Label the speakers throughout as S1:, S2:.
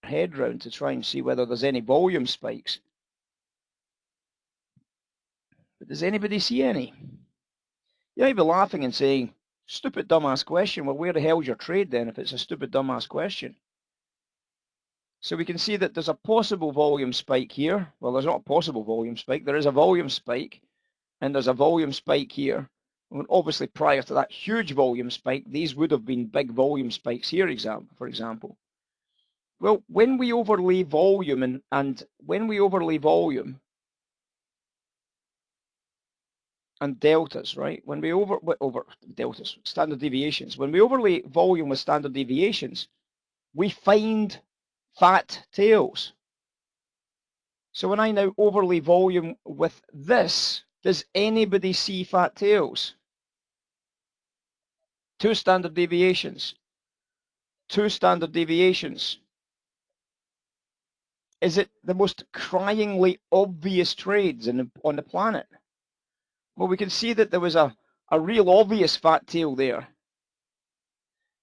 S1: head round to try and see whether there's any volume spikes. But does anybody see any? You might be laughing and saying, stupid dumbass question. Well, where the hell's your trade then if it's a stupid dumbass question? So we can see that there's a possible volume spike here. Well, there's not a possible volume spike. There is a volume spike, and there's a volume spike here. And obviously, prior to that huge volume spike, these would have been big volume spikes here, for example. Well, when we overlay volume and when we overlay volume and deltas, right? When we over deltas, standard deviations, when we overlay volume with standard deviations, we find fat tails. So when I now overlay volume with this, does anybody see fat tails? Two standard deviations. Two standard deviations. Is it the most cryingly obvious trades on the planet? Well, we can see that there was a real obvious fat tail there.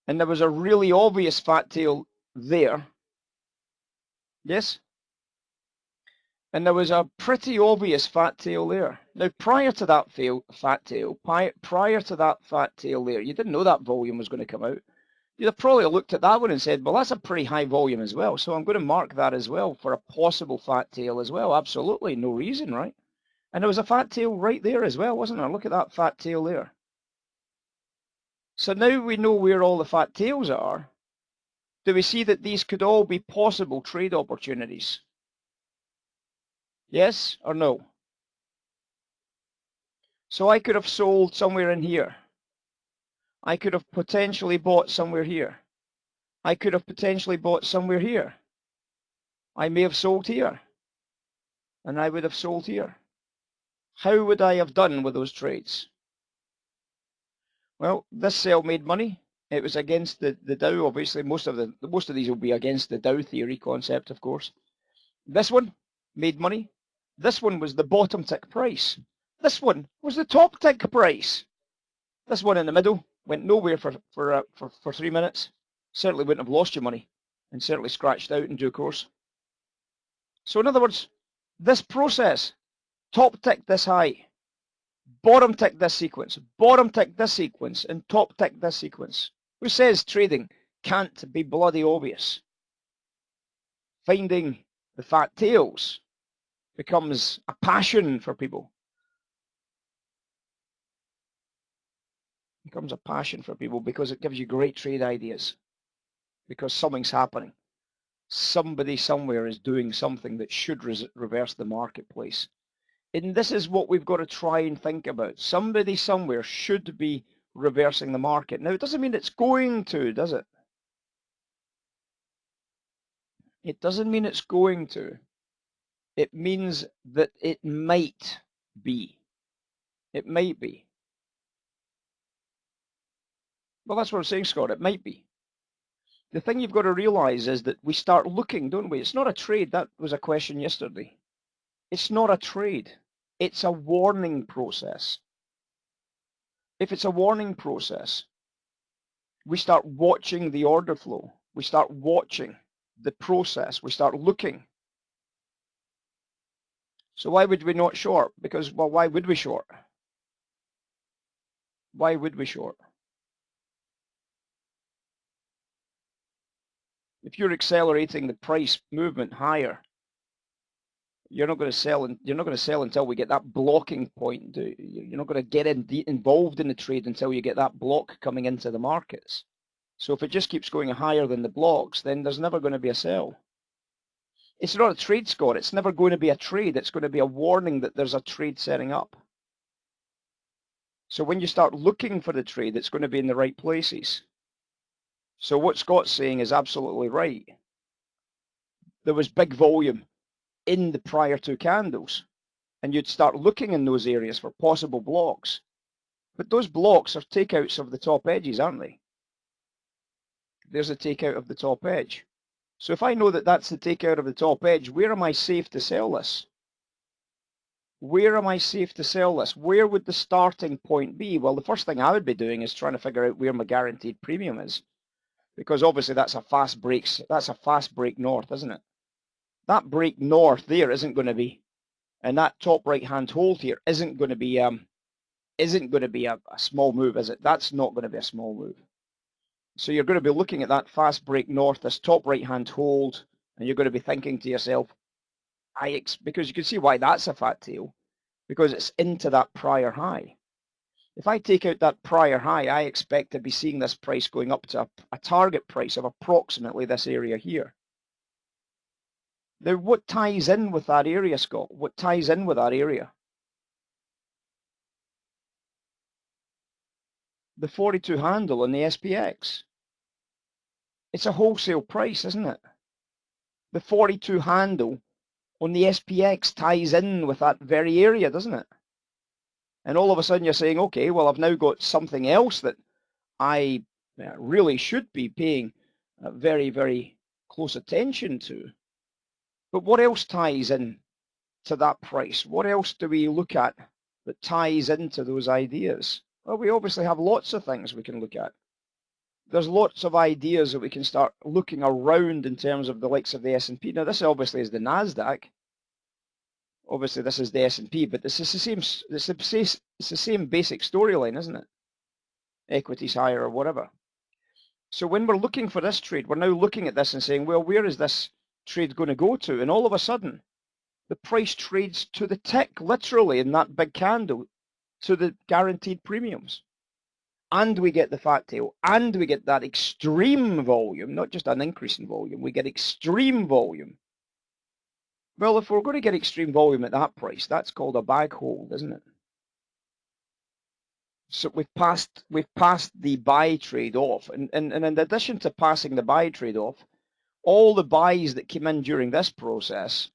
S1: And there was a really obvious fat tail there. Yes? And there was a pretty obvious fat tail there. Now, prior to that fat tail there, you didn't know that volume was going to come out. You'd have probably looked at that one and said, well, that's a pretty high volume as well, so I'm going to mark that as well for a possible fat tail as well. Absolutely, no reason, right? And there was a fat tail right there as well, wasn't there? Look at that fat tail there. So now we know where all the fat tails are. Do we see that these could all be possible trade opportunities? Yes or no? So I could have sold somewhere in here. I could have potentially bought somewhere here. I could have potentially bought somewhere here. I may have sold here. And I would have sold here. How would I have done with those trades? Well, this sell made money. It was against the Dow, obviously. Most of these will be against the Dow theory concept, of course. This one made money. This one was the bottom tick price. This one was the top tick price. This one in the middle went nowhere for 3 minutes. Certainly wouldn't have lost your money, and certainly scratched out in due course. So in other words, this process, top tick this high, bottom tick this sequence, bottom tick this sequence, and top tick this sequence. Who says trading can't be bloody obvious? Finding the fat tails becomes a passion for people. It becomes a passion for people because it gives you great trade ideas. Because something's happening. Somebody somewhere is doing something that should reverse the marketplace. And this is what we've got to try and think about. Somebody somewhere should be reversing the market. Now, it doesn't mean it's going to, does it? It doesn't mean it's going to. It means that it might be. It might be. Well, that's what I'm saying, Scott. It might be. The thing you've got to realize is that we start looking, don't we? It's not a trade. That was a question yesterday. It's not a trade. It's a warning process. If it's a warning process, we start watching the order flow. We start watching the process. We start looking. So why would we not short? Because, well, why would we short? Why would we short? If you're accelerating the price movement higher, you're not going to sell, and you're not going to sell until we get that blocking point. You're not going to get involved in the trade until you get that block coming into the markets. So if it just keeps going higher than the blocks, then there's never going to be a sell. It's not a trade, Scott. It's never going to be a trade. It's going to be a warning that there's a trade setting up. So when you start looking for the trade, it's going to be in the right places. So what Scott's saying is absolutely right. There was big volume in the prior two candles, and you'd start looking in those areas for possible blocks. But those blocks are takeouts of the top edges, aren't they? There's a takeout of the top edge. So if I know that that's the takeout of the top edge, where am I safe to sell this? Where am I safe to sell this? Where would the starting point be? Well, the first thing I would be doing is trying to figure out where my guaranteed premium is. because obviously that's a fast break north, isn't it? That break north there isn't going to be, and that top right hand hold here isn't going to be a small move, is it? That's not going to be a small move. So you're going to be looking at that fast break north, this top right hand hold, and you're going to be thinking to yourself, because you can see why that's a fat tail, because it's into that prior high. If I take out that prior high, I expect to be seeing this price going up to a target price of approximately this area here. Now, what ties in with that area, Scott? What ties in with that area? The 42 handle on the SPX. It's a wholesale price, isn't it? The 42 handle on the SPX ties in with that very area, doesn't it? And all of a sudden you're saying, okay, well, I've now got something else that I really should be paying very, very close attention to. But what else ties in to that price? What else do we look at that ties into those ideas? Well, we obviously have lots of things we can look at. There's lots of ideas that we can start looking around in terms of the likes of the S&P. Now, this obviously is the NASDAQ. Obviously, this is the S&P, but this is the same basic storyline, isn't it? Equities higher or whatever. So when we're looking for this trade, we're now looking at this and saying, well, where is this trade going to go to? And all of a sudden, the price trades to the tick, literally, in that big candle, to the guaranteed premiums. And we get the fat tail, and we get that extreme volume, not just an increase in volume, we get extreme volume. Well, if we're going to get extreme volume at that price, that's called a bag hold, isn't it? So we've passed the buy trade off, and in addition to passing the buy trade off, all the buys that came in during this process,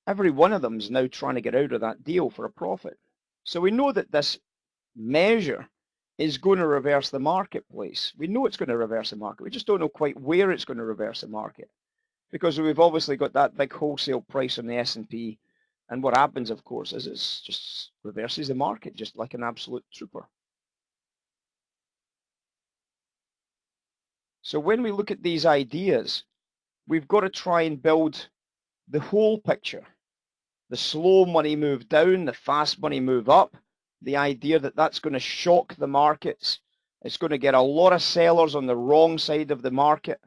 S1: every one of them is now trying to get out of that deal for a profit. So we know that this measure is going to reverse the marketplace. We know it's going to reverse the market. We just don't know quite where it's going to reverse the market, because we've obviously got that big wholesale price on the S&P, and what happens, of course, is it just reverses the market just like an absolute trooper. So when we look at these ideas, we've got to try and build the whole picture. The slow money move down, the fast money move up, the idea that that's going to shock the markets. It's going to get a lot of sellers on the wrong side of the market.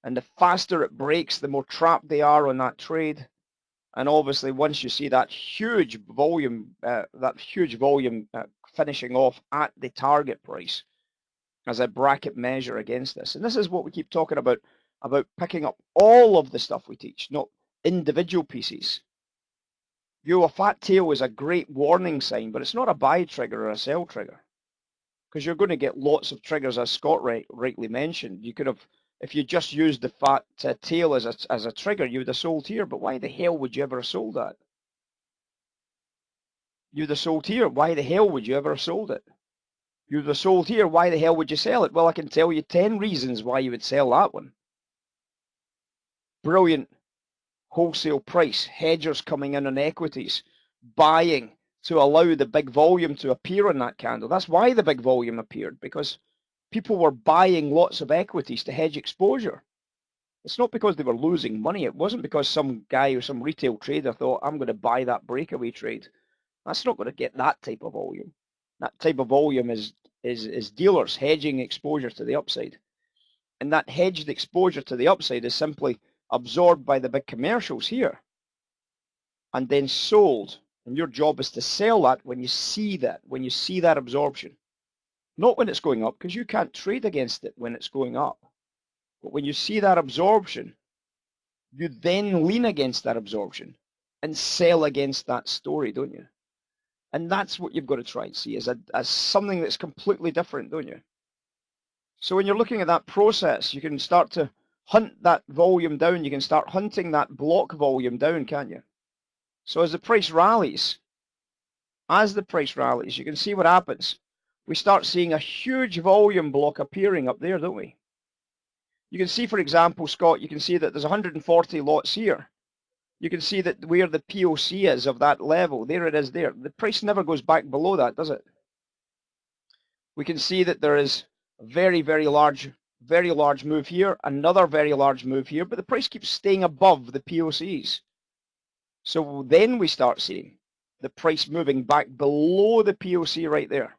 S1: And the faster it breaks, the more trapped they are on that trade. And obviously, once you see that huge volume finishing off at the target price as a bracket measure against this. And this is what we keep talking about picking up all of the stuff we teach, not individual pieces. A fat tail is a great warning sign, but it's not a buy trigger or a sell trigger, because you're going to get lots of triggers, as Scott rightly mentioned. You could have, if you just used the fat tail as a trigger, you would have sold here. But why the hell would you ever have sold that? You'd have sold here. Why the hell would you ever have sold it? You'd have sold here. Why the hell would you sell it? Well, I can tell you 10 reasons why you would sell that one. Brilliant wholesale price, hedgers coming in on equities, buying to allow the big volume to appear on that candle. That's why the big volume appeared, because people were buying lots of equities to hedge exposure. It's not because they were losing money. It wasn't because some guy or some retail trader thought, I'm going to buy that breakaway trade. That's not going to get that type of volume. That type of volume is dealers hedging exposure to the upside. And that hedged exposure to the upside is simply absorbed by the big commercials here and then sold. And your job is to sell that when you see that absorption. Not when it's going up, because you can't trade against it when it's going up. But when you see that absorption, you then lean against that absorption and sell against that story, don't you? And that's what you've got to try and see as something that's completely different, don't you? So when you're looking at that process, you can start to hunt that volume down. You can start hunting that block volume down, can't you? So as the price rallies, you can see what happens. We start seeing a huge volume block appearing up there, don't we? You can see, for example, Scott, you can see that there's 140 lots here. You can see that where the POC is of that level, there it is there. The price never goes back below that, does it? We can see that there is a very, very large very large move here, another very large move here, but the price keeps staying above the POCs. So then we start seeing the price moving back below the POC right there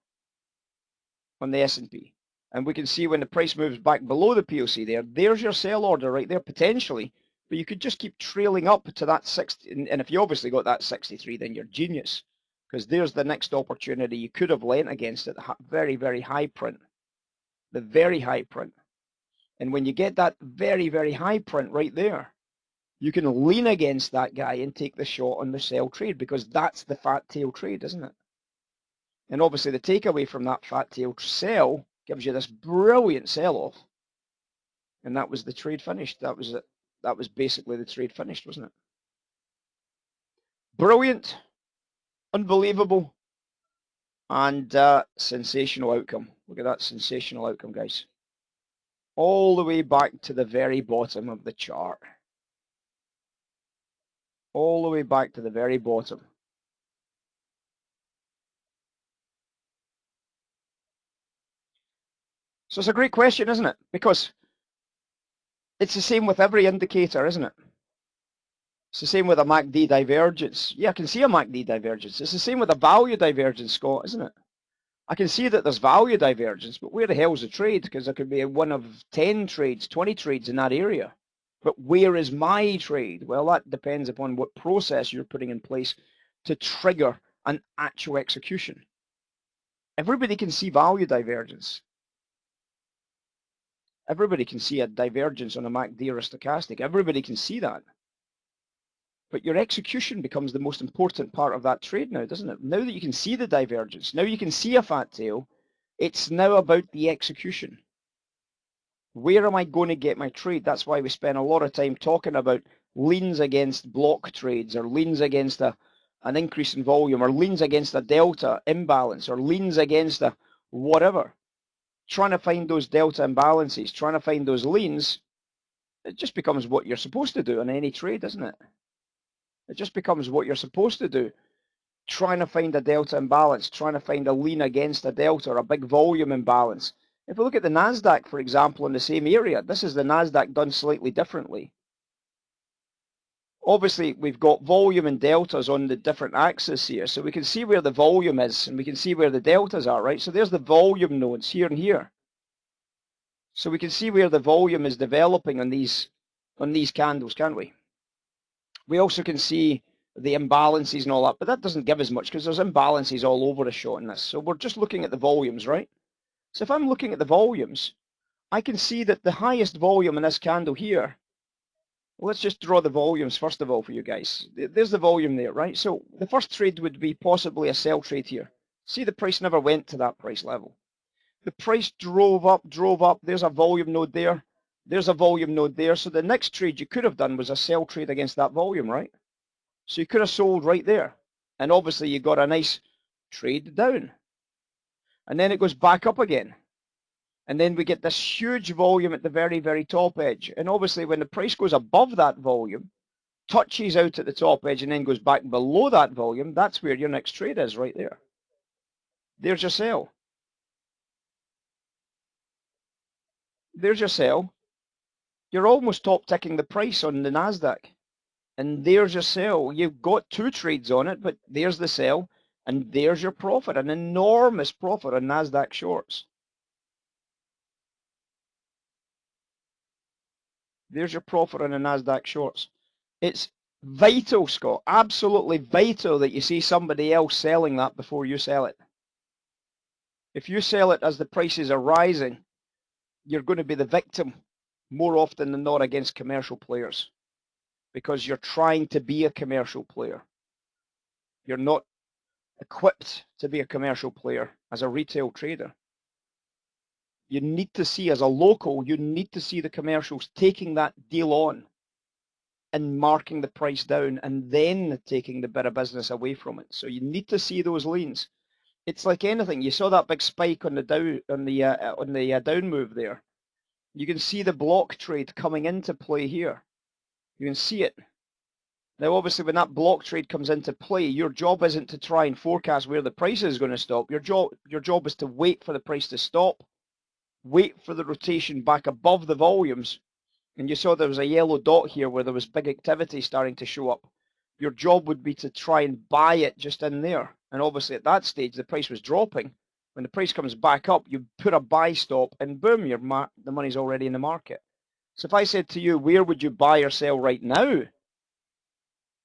S1: on the S&P. And we can see when the price moves back below the POC there, there's your sell order right there potentially, but you could just keep trailing up to that 60, and if you obviously got that 63, then you're genius, because there's the next opportunity you could have lent against at the very, very high print, the very high print. And when you get that very, very high print right there, you can lean against that guy and take the shot on the sell trade, because that's the fat tail trade, isn't it? And obviously the takeaway from that fat tail sell gives you this brilliant sell-off. And that was the trade finished. That was it. That was basically the trade finished, wasn't it? Brilliant, unbelievable, and sensational outcome. Look at that sensational outcome, guys. All the way back to the very bottom of the chart. All the way back to the very bottom. So it's a great question, isn't it? Because it's the same with every indicator, isn't it? It's the same with a MACD divergence. Yeah, I can see a MACD divergence. It's the same with a value divergence, Scott, isn't it? I can see that there's value divergence, but where the hell's the trade? Because there could be one of 10 trades, 20 trades in that area. But where is my trade? Well, that depends upon what process you're putting in place to trigger an actual execution. Everybody can see value divergence. Everybody can see a divergence on a MACD or a stochastic. Everybody can see that. But your execution becomes the most important part of that trade now, doesn't it? Now that you can see the divergence, now you can see a fat tail, it's now about the execution. Where am I going to get my trade? That's why we spend a lot of time talking about leans against block trades, or leans against an increase in volume, or leans against a delta imbalance, or leans against a whatever. Trying to find those delta imbalances, trying to find those leans, it just becomes what you're supposed to do in any trade, doesn't it? It just becomes what you're supposed to do. Trying to find a delta imbalance, trying to find a lean against a delta, or a big volume imbalance. If we look at the NASDAQ, for example, in the same area, this is the NASDAQ done slightly differently. Obviously, we've got volume and deltas on the different axes here, so we can see where the volume is, and we can see where the deltas are, right? So there's the volume nodes here and here. So we can see where the volume is developing on these candles, can't we? We also can see the imbalances and all that, but that doesn't give us much because there's imbalances all over the shot in this. So we're just looking at the volumes, right? So if I'm looking at the volumes, I can see that the highest volume in this candle here, let's just draw the volumes first of all for you guys. There's the volume there, right? So the first trade would be possibly a sell trade here. See, the price never went to that price level. The price drove up. There's a volume node there. There's a volume node there. So the next trade you could have done was a sell trade against that volume, right? So you could have sold right there. And obviously you got a nice trade down. And then it goes back up again. And then we get this huge volume at the very, very top edge. And obviously when the price goes above that volume, touches out at the top edge and then goes back below that volume, that's where your next trade is, right there. There's your sell. There's your sell. You're almost top ticking the price on the NASDAQ. And there's your sell. You've got two trades on it, but there's the sell. And there's your profit, an enormous profit on NASDAQ shorts. There's your profit on the NASDAQ shorts. It's vital, Scott, absolutely vital that you see somebody else selling that before you sell it. If you sell it as the prices are rising, you're going to be the victim more often than not against commercial players, because you're trying to be a commercial player. You're not equipped to be a commercial player as a retail trader. You need to see, as a local, you need to see the commercials taking that deal on and marking the price down and then taking the bit of business away from it. So you need to see those leans. It's like anything. You saw that big spike on the down move there. You can see the block trade coming into play here. You can see it. Now, obviously, when that block trade comes into play, your job isn't to try and forecast where the price is going to stop. Your job is to wait for the price to stop wait for the rotation back above the volumes, and you saw there was a yellow dot here where there was big activity starting to show up. Your job would be to try and buy it just in there. And obviously at that stage, the price was dropping. When the price comes back up, you put a buy stop and boom, the money's already in the market. So if I said to you, where would you buy or sell right now?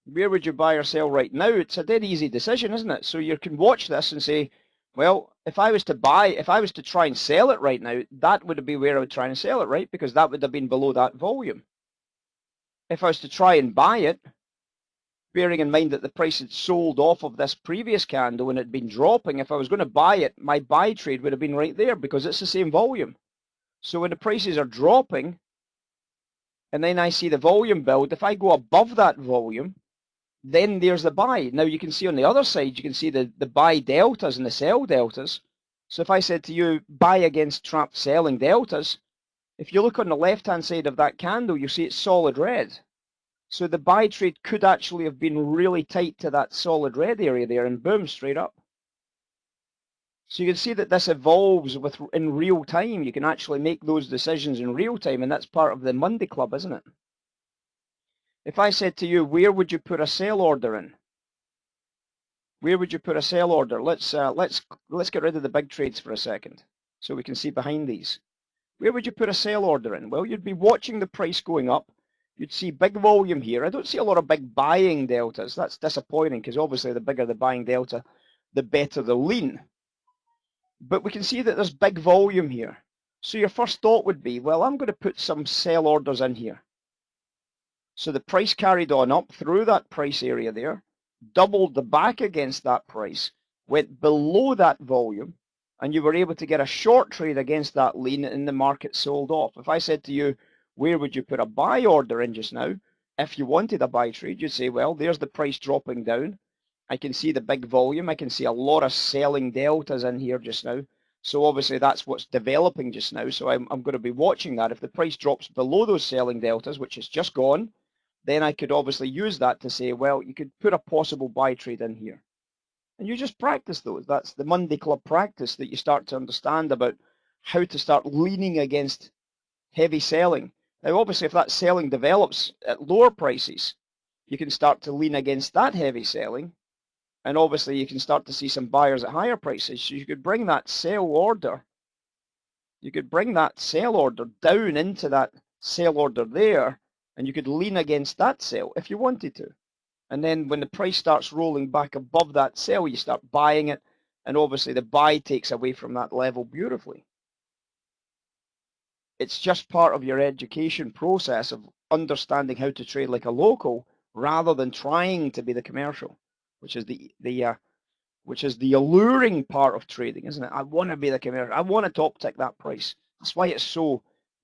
S1: Where would you buy or sell right now? It's a dead easy decision, isn't it? So you can watch this and say, well, if I was to try and sell it right now, that would be where I would try and sell it, right? Because that would have been below that volume. If I was to try and buy it, bearing in mind that the price had sold off of this previous candle and it had been dropping, if I was going to buy it, my buy trade would have been right there because it's the same volume. So when the prices are dropping, and then I see the volume build, if I go above that volume, then there's the buy. Now you can see on the other side, you can see the buy deltas and the sell deltas. So if I said to you, buy against trapped selling deltas, if you look on the left-hand side of that candle, you see it's solid red. So the buy trade could actually have been really tight to that solid red area there and boom, straight up. So you can see that this evolves in real time. You can actually make those decisions in real time, and that's part of the Monday Club, isn't it? If I said to you, where would you put a sell order in? Where would you put a sell order? Let's get rid of the big trades for a second so we can see behind these. Where would you put a sell order in? Well, you'd be watching the price going up. You'd see big volume here. I don't see a lot of big buying deltas. That's disappointing because obviously the bigger the buying delta, the better the lean. But we can see that there's big volume here. So your first thought would be, well, I'm going to put some sell orders in here. So the price carried on up through that price area there, doubled the back against that price, went below that volume, and you were able to get a short trade against that lean and the market sold off. If I said to you, where would you put a buy order in just now? If you wanted a buy trade, you'd say, well, there's the price dropping down. I can see the big volume. I can see a lot of selling deltas in here just now. So obviously that's what's developing just now. So I'm going to be watching that. If the price drops below those selling deltas, which is just gone, then I could obviously use that to say, well, you could put a possible buy trade in here. And you just practice those. That's the Monday Club practice that you start to understand about how to start leaning against heavy selling. Now, obviously, if that selling develops at lower prices, you can start to lean against that heavy selling. And obviously, you can start to see some buyers at higher prices. So you could bring that sell order. You could bring that sell order down into that sell order there, and you could lean against that sell if you wanted to. And then when the price starts rolling back above that sell, you start buying it, and obviously the buy takes away from that level beautifully. It's just part of your education process of understanding how to trade like a local rather than trying to be the commercial, which is the alluring part of trading, isn't it? I want to be the commercial. I want to top tick that price. That's why it's so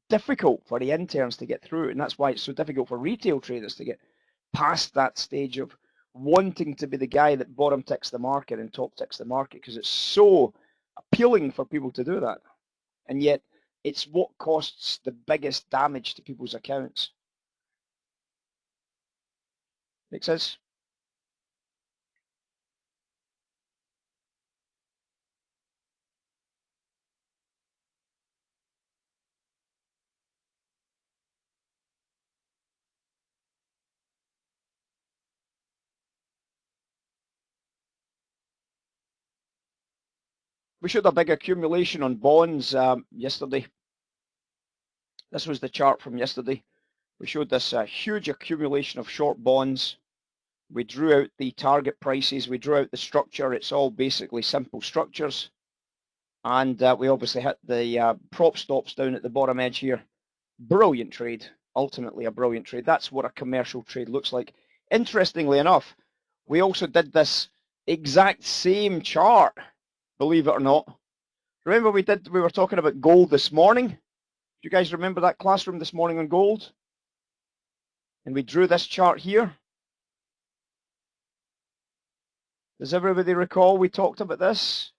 S1: difficult for the interns to get through, and that's why it's so difficult for retail traders to get past that stage of wanting to be the guy that bottom ticks the market and top ticks the market, because it's so appealing for people to do that. And yet it's what costs the biggest damage to people's accounts. Make sense? We showed a big accumulation on bonds yesterday. This was the chart from yesterday. We showed this huge accumulation of short bonds. We drew out the target prices. We drew out the structure. It's all basically simple structures. And we obviously hit the prop stops down at the bottom edge here. Brilliant trade. Ultimately a brilliant trade. That's what a commercial trade looks like. Interestingly enough, we also did this exact same chart, believe it or not. Remember we were talking about gold this morning? Do you guys remember that classroom this morning on gold? And we drew this chart here. Does everybody recall we talked about this?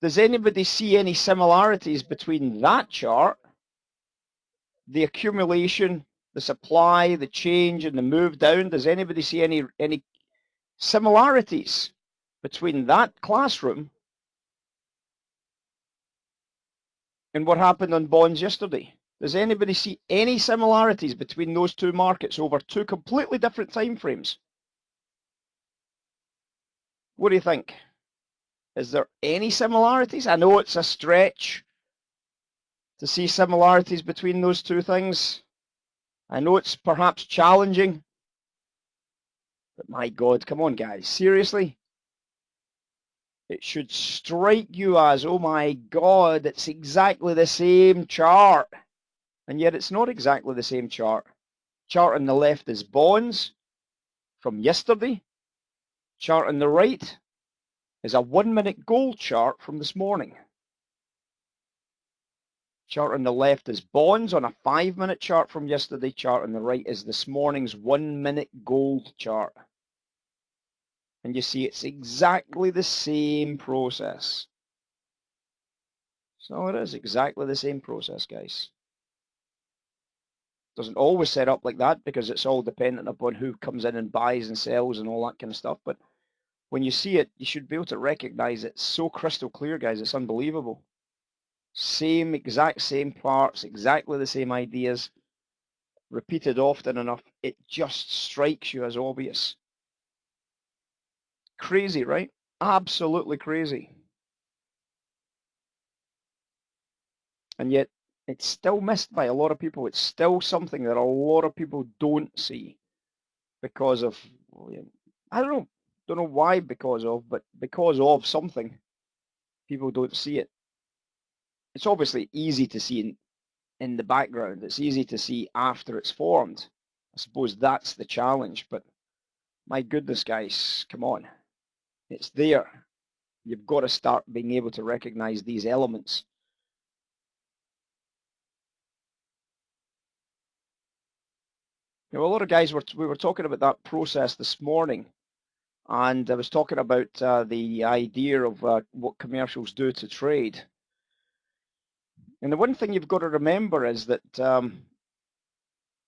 S1: Does anybody see any similarities between that chart, the accumulation, the supply, the change, and the move down? Does anybody see any similarities between that classroom and what happened on bonds yesterday? Does anybody see any similarities between those two markets over two completely different time frames? What do you think? Is there any similarities? I know it's a stretch to see similarities between those two things. I know it's perhaps challenging, but my God, come on guys, seriously? It should strike you as, oh my God, it's exactly the same chart. And yet it's not exactly the same chart. Chart on the left is bonds from yesterday. Chart on the right is a 1 minute gold chart from this morning. Chart on the left is bonds on a 5 minute chart from yesterday. Chart on the right is this morning's 1 minute gold chart. And you see it's exactly the same process. So it is exactly the same process, guys. Doesn't always set up like that because it's all dependent upon who comes in and buys and sells and all that kind of stuff. But when you see it, you should be able to recognize it so crystal clear, guys. It's unbelievable. Exact same parts, exactly the same ideas, repeated often enough. It just strikes you as obvious. Crazy, right? Absolutely crazy. And yet it's still missed by a lot of people. It's still something that a lot of people don't see because of, I don't know why because of, but because of something, people don't see it. It's obviously easy to see in the background. It's easy to see after it's formed. I suppose that's the challenge, but my goodness, guys, come on. It's there. You've got to start being able to recognize these elements. Now, a lot of guys we were talking about that process this morning, and I was talking about the idea of what commercials do to trade. And the one thing you've got to remember is that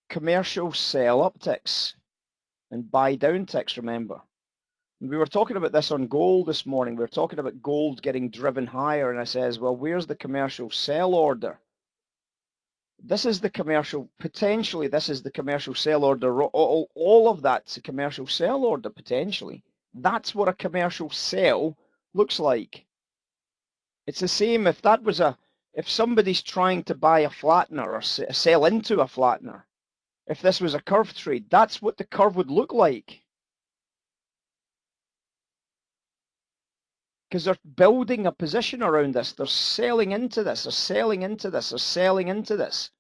S1: commercials sell upticks and buy downticks, remember. And we were talking about this on gold this morning. We were talking about gold getting driven higher, and I says, well, where's the commercial sell order? This is the commercial, potentially this is the commercial sell order. All of that's a commercial sell order, potentially. That's what a commercial sell looks like. It's the same if that was if somebody's trying to buy a flattener or sell into a flattener. If this was a curve trade, that's what the curve would look like. Because they're building a position around this. They're selling into this. They're selling into this. They're selling into this.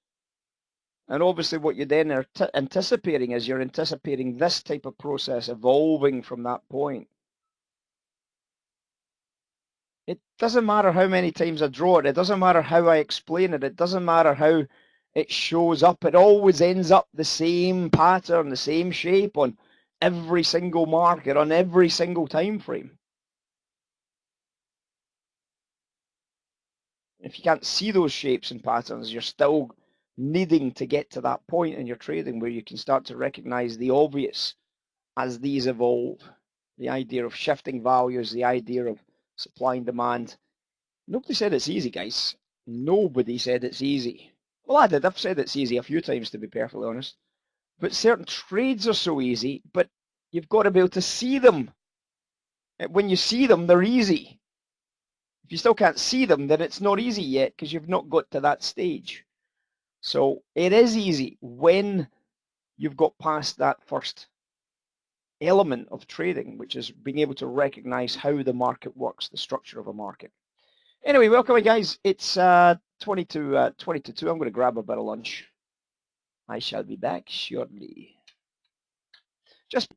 S1: And obviously what you then are anticipating is you're anticipating this type of process evolving from that point. It doesn't matter how many times I draw it. It doesn't matter how I explain it. It doesn't matter how it shows up. It always ends up the same pattern, the same shape on every single market, on every single time frame. If you can't see those shapes and patterns, you're still needing to get to that point in your trading where you can start to recognize the obvious as these evolve. The idea of shifting values, the idea of supply and demand. Nobody said it's easy, guys. Nobody said it's easy. Well, I did. I've said it's easy a few times, to be perfectly honest. But certain trades are so easy, but you've got to be able to see them. When you see them, they're easy. If you still can't see them, then it's not easy yet because you've not got to that stage. So it is easy when you've got past that first element of trading, which is being able to recognize how the market works, the structure of a market. Anyway, welcome in, guys. It's 20 to 2. I'm going to grab a bit of lunch. I shall be back shortly. Just